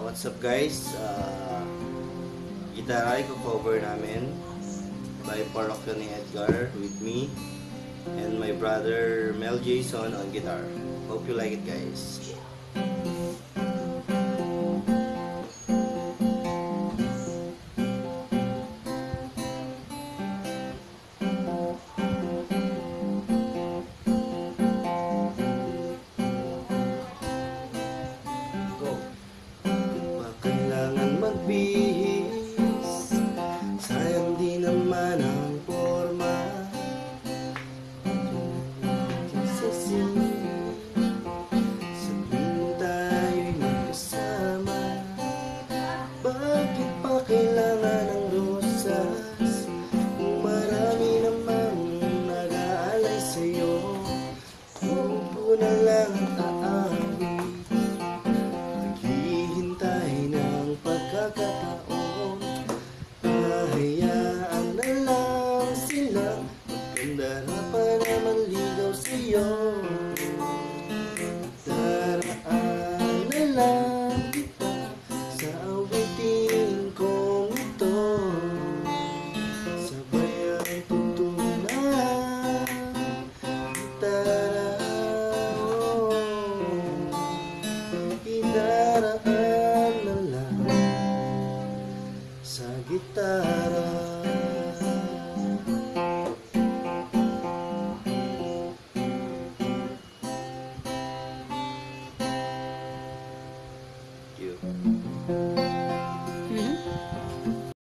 What's up guys? Gitara ay cover namin by Parokyo ni Edgar with me and my brother Mel Jason on guitar. Hope you like it guys.